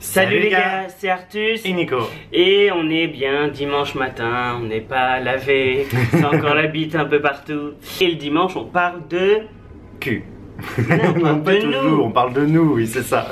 Salut les gars, c'est Artus et Nico. et on est bien dimanche matin, on n'est pas lavé, c'est encore la bite un peu partout. Et le dimanche on parle de... Cul. Non, Pas toujours, on parle de nous, oui c'est ça.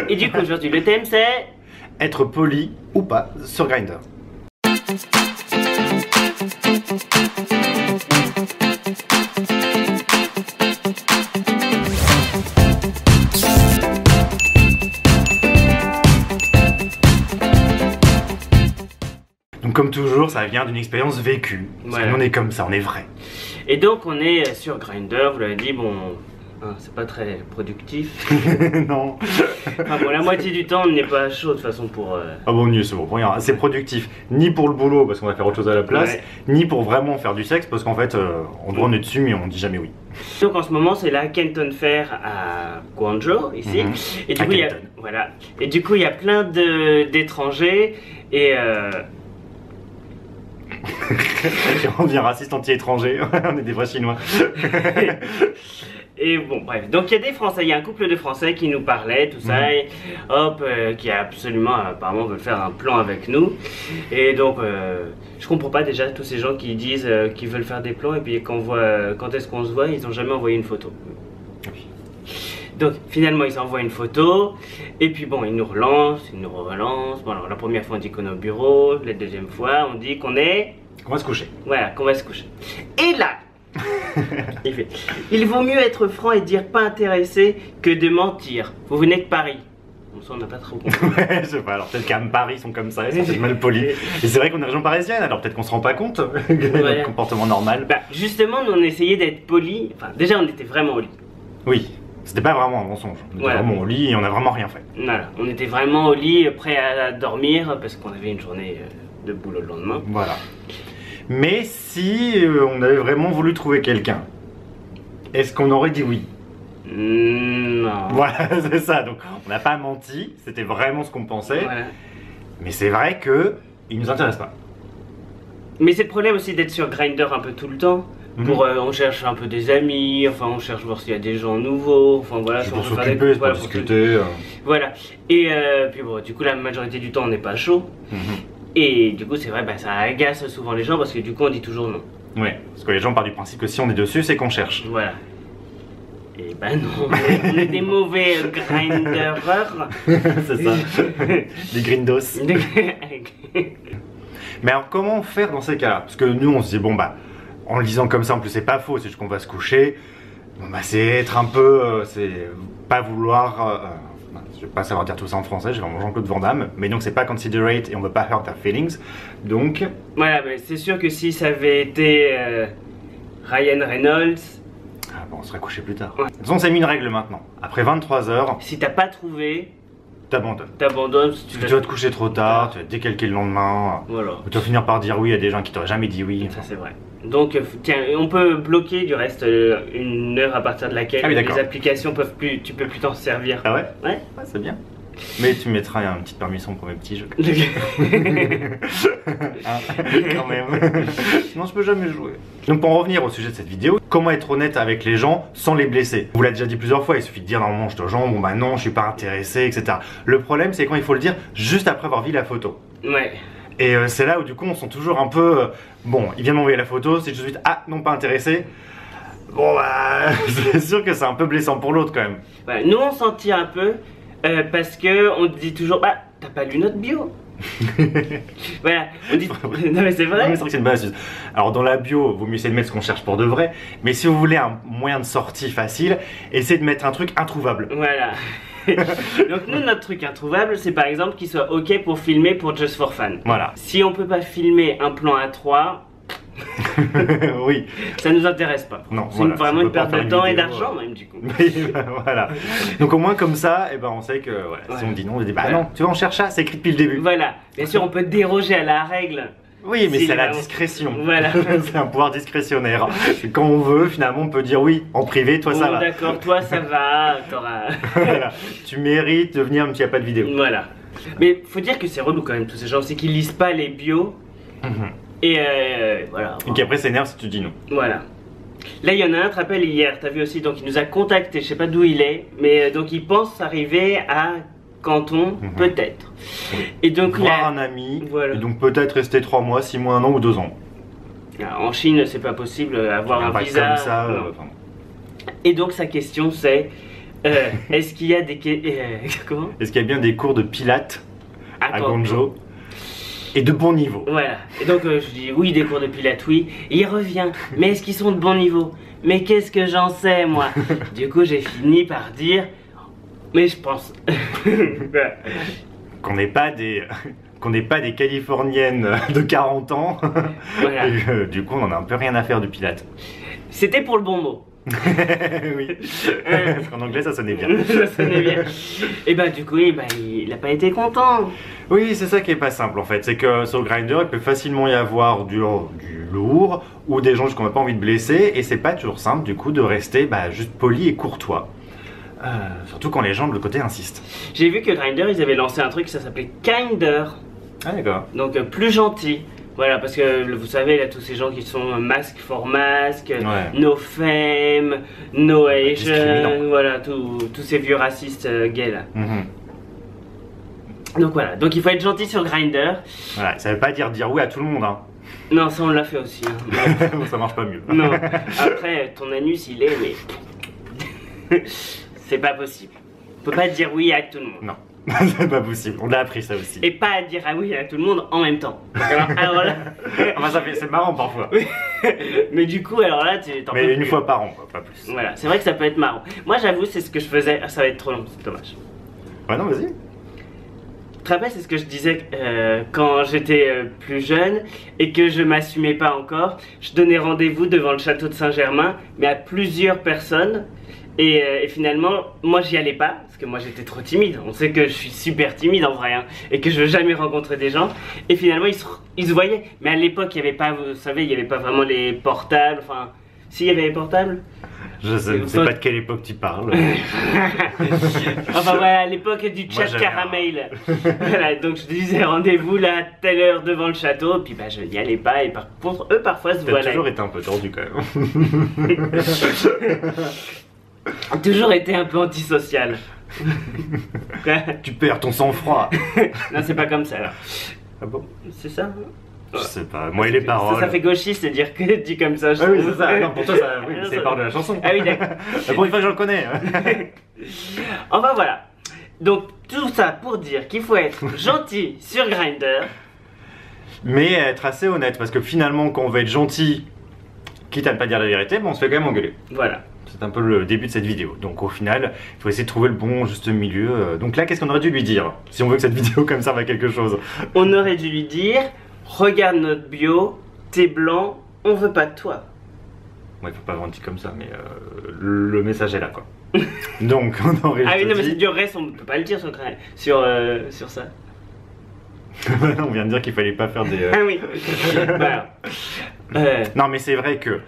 Et du coup aujourd'hui le thème c'est... Être poli ou pas sur Grindr. Donc comme toujours, ça vient d'une expérience vécue. Parce Voilà. que nous on est comme ça, on est vrai. Et donc on est sur Grindr, vous l'avez dit, bon... hein, c'est pas très productif. Non. Enfin bon, la moitié du temps on n'est pas chaud de toute façon pour... Ah bon, c'est bon, pour rien. C'est productif, ni pour le boulot parce qu'on va faire autre chose à la place, Ouais. ni pour vraiment faire du sexe parce qu'en fait, on doit en est dessus mais on dit jamais oui. Donc en ce moment c'est la Canton Fair à Guangzhou ici. Mhm. Et du À coup il y a... Canton. Voilà. Et du coup il y a plein d'étrangers et... On devient raciste anti-étranger, on est des vrais chinois. Et bon, bref, donc il y a des Français, il y a un couple de Français qui nous parlait, tout ça, et hop, qui apparemment veulent faire un plan avec nous. Et donc, je comprends pas déjà tous ces gens qui disent qu'ils veulent faire des plans, et puis quand est-ce qu'on se voit, ils ont jamais envoyé une photo. Donc finalement ils envoient une photo, et puis bon, ils nous relancent. Bon alors la première fois on dit qu'on est au bureau, la deuxième fois on dit qu'on est... On va se coucher. Voilà, qu'on va se coucher. Et là, il fait: il vaut mieux être franc et dire pas intéressé que de mentir. Vous venez de Paris. Bon, ça on n'a pas trop compris. Ouais, je sais pas, alors peut-être qu'à Paris ils sont comme ça, ils sont mal polis. Et c'est vrai qu'on est région parisienne, alors peut-être qu'on se rend pas compte de Voilà. notre comportement normal. Bah justement, nous on essayait d'être polis. Enfin, déjà on était vraiment au lit. Oui, c'était pas vraiment un mensonge. On était Voilà. vraiment au lit et on a vraiment rien fait. Voilà, on était vraiment au lit, prêts à dormir parce qu'on avait une journée de boulot le lendemain. Voilà. Mais si on avait vraiment voulu trouver quelqu'un, est-ce qu'on aurait dit oui? Non. Voilà, c'est ça. Donc on n'a pas menti, c'était vraiment ce qu'on pensait. Voilà. Mais c'est vrai que il nous intéresse pas. Mais c'est le problème aussi d'être sur Grindr un peu tout le temps. Pour, on cherche un peu des amis, enfin on cherche voir s'il y a des gens nouveaux, enfin voilà. C'est si pour on peut faire des- s'occuper, c'est pour voilà, discuter. Voilà. Et puis bon, du coup la majorité du temps on n'est pas chaud. Et du coup c'est vrai, bah, ça agace souvent les gens parce que du coup on dit toujours non. Ouais, parce que les gens partent du principe que si on est dessus, c'est qu'on cherche. Voilà. Et bah non, on est des mauvais grinders. C'est ça. Des grindos. Mais alors comment faire dans ces cas-là? Parce que nous on se dit bon bah en le disant comme ça en plus c'est pas faux, c'est juste qu'on va se coucher. Bon bah c'est être un peu, c'est pas vouloir, je vais pas savoir dire tout ça en français, j'ai vraiment Jean-Claude Van Damme, mais donc c'est pas considerate et on veut pas hurt their feelings, donc... Voilà, bah, c'est sûr que si ça avait été Ryan Reynolds, Ah bon on serait couché plus tard. Ouais. De toute façon on s'est mis une règle maintenant, après 23 heures, si t'as pas trouvé, t'abandonnes. t'abandonnes. Parce que tu vas te coucher trop tard, tu vas te décalquer le lendemain, Voilà. tu vas finir par dire oui à des gens qui t'auraient jamais dit oui. Ça c'est vrai. Donc tiens, on peut bloquer du reste une heure à partir de laquelle Ah oui, les d'accord. applications peuvent plus, tu peux plus t'en servir. Ah ouais? Ouais. Ouais c'est bien. Mais tu mettras une petite permission pour mes petits jeux. Hein, quand même. Sinon je peux jamais jouer. Donc pour en revenir au sujet de cette vidéo, comment être honnête avec les gens sans les blesser? On vous l'a déjà dit plusieurs fois, il suffit de dire normalement je te jambes, bon bah non je suis pas intéressé, etc. Le problème c'est quand il faut le dire juste après avoir vu la photo. Ouais. Et c'est là où du coup on sent toujours un peu, bon il vient de m'envoyer la photo, c'est tout de suite ah non pas intéressé. Bon bah c'est sûr que c'est un peu blessant pour l'autre quand même. Voilà. Nous on s'en tire un peu parce que on dit toujours bah t'as pas lu notre bio. Voilà, on dit non mais c'est Non, vrai. mais c'est vrai que c'est une bonne astuce. Alors dans la bio, vaut mieux essayer de mettre ce qu'on cherche pour de vrai. Mais si vous voulez un moyen de sortie facile, essayez de mettre un truc introuvable. Voilà. Donc nous notre truc introuvable c'est par exemple qu'il soit ok pour filmer pour Just for Fun. Voilà. Si on peut pas filmer un plan à 3, Oui. ça nous intéresse pas. Non, C'est voilà, vraiment on une peut pas perte faire de une temps et vidéo, d'argent même du coup. Mais, voilà. Donc au moins comme ça, eh ben, on sait que voilà, si Ouais. on dit non, on dit bah Ouais. non, tu vois on cherche ça, c'est écrit depuis le début. Voilà, bien sûr on peut déroger à la règle. Oui, mais Si, c'est la vraiment. discrétion. Voilà. C'est un pouvoir discrétionnaire. Quand on veut, finalement, on peut dire oui en privé, toi ça Bon, va. d'accord, toi ça va, t'auras... Voilà. Tu mérites de venir même s'il n'y a pas de vidéo. Voilà. Mais faut dire que c'est relou quand même tous ces gens, c'est qu'ils lisent pas les bios. Et voilà. Et qu'après s'énerve si tu dis non. Voilà. Là, il y en a un, tu te rappelles hier, t'as vu aussi, donc il nous a contacté, je sais pas d'où il est, mais donc il pense arriver à canton, peut-être. Et donc voir là, un ami, voilà. et donc peut-être rester 3 mois, 6 mois, 1 an ou 2 ans. En Chine, c'est pas possible avoir un Pas visa. comme ça. Non. Et donc sa question c'est est-ce qu'il y a des comment Est-ce qu'il y a bien des cours de pilates à Guangzhou et de bon niveau? Voilà. Et donc je dis oui, des cours de pilates, oui. Et il revient. Mais est-ce qu'ils sont de bon niveau? Mais qu'est-ce que j'en sais moi? Du coup j'ai fini par dire mais je pense qu'on n'est pas des Californiennes de 40 ans. Voilà. Et, du coup on en a un peu rien à faire du pilates. C'était pour le bon mot. Oui. Parce qu'en anglais ça sonnait bien. Ça sonnait bien. Et bah du coup il a pas été content. Oui, c'est ça qui est pas simple en fait. C'est que sur Grindr il peut facilement y avoir du lourd ou des gens qu'on n'a pas envie de blesser. Et c'est pas toujours simple du coup de rester juste poli et courtois. Surtout quand les gens de l'autre côté insistent. J'ai vu que Grindr ils avaient lancé un truc ça s'appelait Kinder. Ah d'accord. Donc plus gentil. Voilà, parce que vous savez, là, tous ces gens qui sont masque for masque, no femme, no Asian, voilà, tous ces vieux racistes gays là. Donc voilà, donc il faut être gentil sur Grindr. Voilà, ça veut pas dire oui à tout le monde, hein. Non, ça on l'a fait aussi. Hein. Ça marche pas mieux. Non, après ton anus il est, mais c'est pas possible. On peut pas dire oui à tout le monde. Non. C'est pas possible, on a appris ça aussi. Et pas dire ah oui à tout le monde en même temps. Alors là... c'est marrant parfois. Mais du coup, alors là, mais une fois par an, quoi, pas plus. Voilà, c'est vrai que ça peut être marrant. Moi, j'avoue, c'est ce que je faisais. Ah, ça va être trop long, c'est dommage. Ouais, non, vas-y. Tu te rappelles, c'est ce que je disais quand j'étais plus jeune et que je m'assumais pas encore. Je donnais rendez-vous devant le château de Saint-Germain, mais à plusieurs personnes. Et finalement, moi j'y allais pas, parce que moi j'étais trop timide. On sait que je suis super timide en vrai, hein, et que je veux jamais rencontrer des gens. Et finalement, ils se voyaient. Mais à l'époque, il n'y avait pas, vous savez, il n'y avait pas vraiment les portables. Enfin, si, il y avait les portables. Je sais pas de quelle époque tu parles. Enfin voilà, à l'époque du chat caramel. Voilà, donc je disais rendez-vous là, à telle heure devant le château. Puis je n'y allais pas. Et par contre, eux parfois se voient. T'as toujours été un peu tordu quand même. Toujours été un peu antisocial. Tu perds ton sang-froid. Non, c'est pas comme ça là. Ah bon? C'est ça? Je sais pas, moi et les paroles. Ça fait gauchiste de dire que dit comme ça. Ah oui, c'est ça. Non, pour toi, oui, c'est part de la chanson. Ah oui, d'accord. Pour une fois que je le connais. Enfin voilà. Donc tout ça pour dire qu'il faut être gentil sur Grindr. Mais être assez honnête, parce que finalement, quand on veut être gentil, quitte à ne pas dire la vérité, on se fait quand même engueuler. Voilà. C'est un peu le début de cette vidéo. Donc au final, il faut essayer de trouver le bon juste milieu. Donc là, qu'est-ce qu'on aurait dû lui dire? Si on veut que cette vidéo comme ça va quelque chose. On aurait dû lui dire, regarde notre bio, t'es blanc, on veut pas de toi. Ouais, il faut pas vraiment dire comme ça, mais le message est là, quoi. Donc on aurait Ah oui, non, mais dit... c'est du reste, on peut pas le dire sur ça. On vient de dire qu'il fallait pas faire des... Ah oui. Voilà. Non, mais c'est vrai que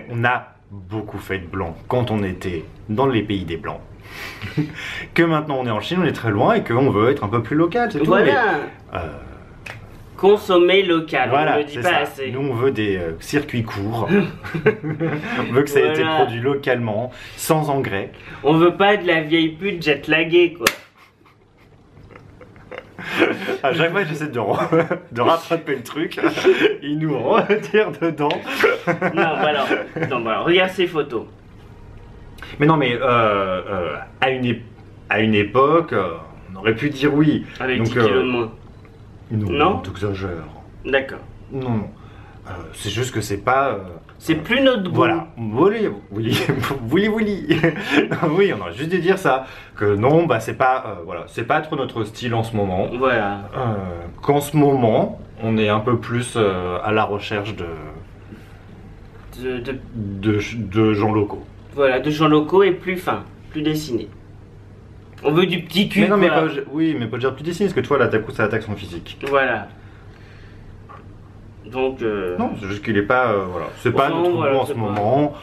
on a beaucoup fait de blanc quand on était dans les pays des blancs. Que maintenant on est en Chine, on est très loin et qu'on veut être un peu plus local, c'est tout. Voilà. Mais, consommer local, voilà, on ne le dit pas ça. assez. Nous on veut des circuits courts. On veut que ça ait été produit localement, sans engrais. On veut pas de la vieille pute jet laguée, quoi. À chaque fois j'essaie de rattraper le truc, il nous retire dedans. Non, voilà. Non, voilà. Regarde ces photos. Mais non, mais à une époque, on aurait pu dire oui. Avec 10 kilos de moins. Non, t'exagères. D'accord. Non. C'est juste que c'est pas... c'est plus notre goût. Voilà. Oui. Oui, on aurait juste dû dire ça. Que non, c'est pas... voilà, c'est pas trop notre style en ce moment. Voilà. Qu'en ce moment, on est un peu plus à la recherche de gens locaux. Voilà, de gens locaux et plus fins, plus dessinés. On veut du petit cul. Mais non, quoi. mais pas dire plus dessiné, parce que toi là, ta coup, ça attaque son physique. Voilà. Donc. Non, c'est juste qu'il est pas. Voilà. C'est pas notre goût en ce moment.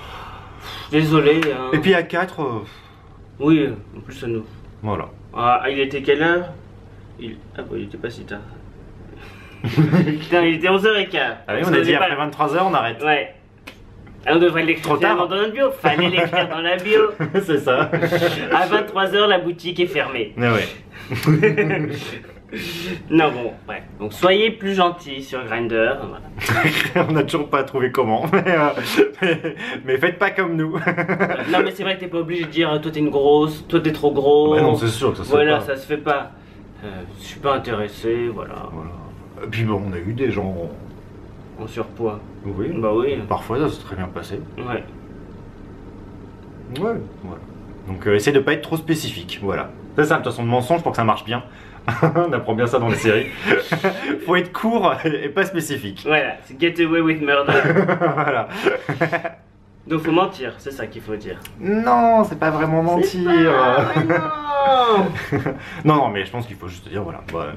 Désolé. Hein. Et puis à 4. Oui, en plus à nous. Voilà. Ah, il était quelle heure Ah, bon, il était pas si tard. Putain, il était 11h15. Ah oui, on a dit après 23h, on arrête. Ouais. On devrait l'écrire Trop tard. dans notre bio. Fallait l'écrire dans la bio. C'est ça. À 23h, la boutique est fermée. Mais ouais. Non, bon, ouais. Donc soyez plus gentils sur Grindr. Voilà. On n'a toujours pas trouvé comment, mais faites pas comme nous. Non, mais c'est vrai que t'es pas obligé de dire toi t'es une grosse, toi t'es trop gros. Bah non, c'est sûr que ça se fait Voilà, pas. ça se fait pas. Je suis pas intéressé, voilà. Voilà. Et puis bon, on a eu des gens. En surpoids. Oui. Bah oui. Parfois ça s'est très bien passé. Ouais. Ouais. Voilà. Donc essaye de pas être trop spécifique. Voilà. C'est ça, de toute façon, le mensonge pour que ça marche bien. On apprend bien ça dans les séries. Faut être court et pas spécifique. Voilà, c'est get away with murder. Voilà. Donc faut mentir, c'est ça qu'il faut dire. Non, c'est pas vraiment mentir. C'est pas- non. Non, mais je pense qu'il faut juste dire, voilà. Bah,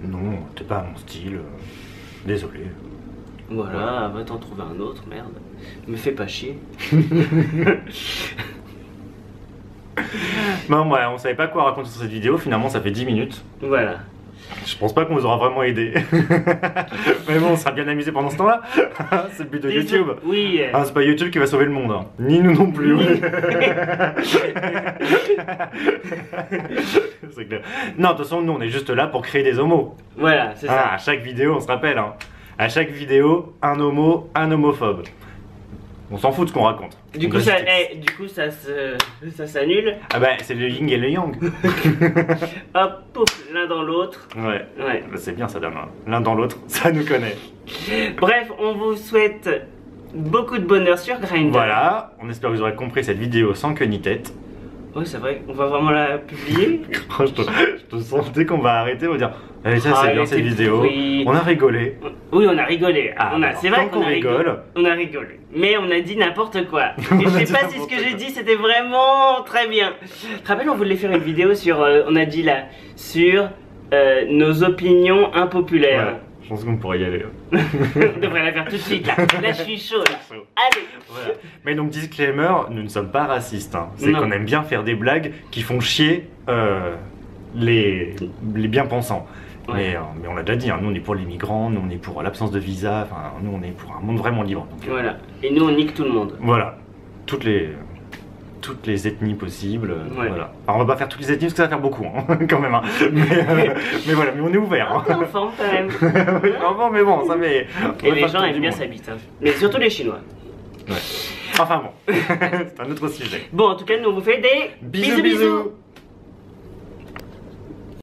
non, t'es pas à mon style. Désolé. Voilà, va t'en trouver un autre, merde. Me fais pas chier. Non, ouais, on savait pas quoi raconter sur cette vidéo. Finalement, ça fait 10 minutes. Voilà. Je pense pas qu'on vous aura vraiment aidé. Mais bon, on sera bien amusé pendant ce temps-là. C'est le but de YouTube. Oui. Ah, c'est pas YouTube qui va sauver le monde, hein. Ni nous non plus. C'est clair. Non, de toute façon, nous on est juste là pour créer des homos. Voilà, c'est ça. À chaque vidéo, on se rappelle, hein. À chaque vidéo, un homo, un homophobe. On s'en fout de ce qu'on raconte. Du coup, ça s'annule. Ah bah, c'est le yin et le yang. Hop, pouf, l'un dans l'autre. Ouais. Ouais. Bah, c'est bien ça, donne l'un dans l'autre, ça nous connaît. Bref, on vous souhaite beaucoup de bonheur sur Grindr. Voilà, on espère que vous aurez compris cette vidéo sans queue ni tête. Ouais, c'est vrai, on va vraiment la publier. je te sens dès qu'on va arrêter, on va dire allez, ça c'est Ah, bien cette était vidéo. pourri. On a rigolé. Oui, on a rigolé. Ah, C'est vrai tant qu'on a rigole. On a rigolé. Mais on a dit n'importe quoi. Et je sais pas si ce que j'ai dit c'était vraiment très bien. Tu te rappelles, on voulait faire une vidéo sur, on a dit là, sur nos opinions impopulaires. Ouais, je pense qu'on pourrait y aller. On devrait la faire tout de suite là. Là, je suis chaud là. Allez. Voilà. Mais donc, disclaimer, nous ne sommes pas racistes. Hein. C'est Non. qu'on aime bien faire des blagues qui font chier les bien-pensants. Ouais. Mais on l'a déjà dit, hein, nous on est pour les migrants, nous on est pour l'absence de visa, enfin, nous on est pour un monde vraiment libre. Donc, Voilà. Et nous, on nique tout le monde. voilà, toutes les ethnies possibles. Ouais. Voilà. Alors, on va pas faire toutes les ethnies parce que ça va faire beaucoup, hein, quand même. Hein. Mais voilà, mais on est ouvert. Un Hein. peu enfant quand même. Oui, vraiment, mais bon, ça fait. Et les gens aiment bien s'habiter. Mais surtout les Chinois. Ouais. Enfin bon, c'est un autre sujet. Bon, en tout cas, nous on vous fait des Bisous, bisous.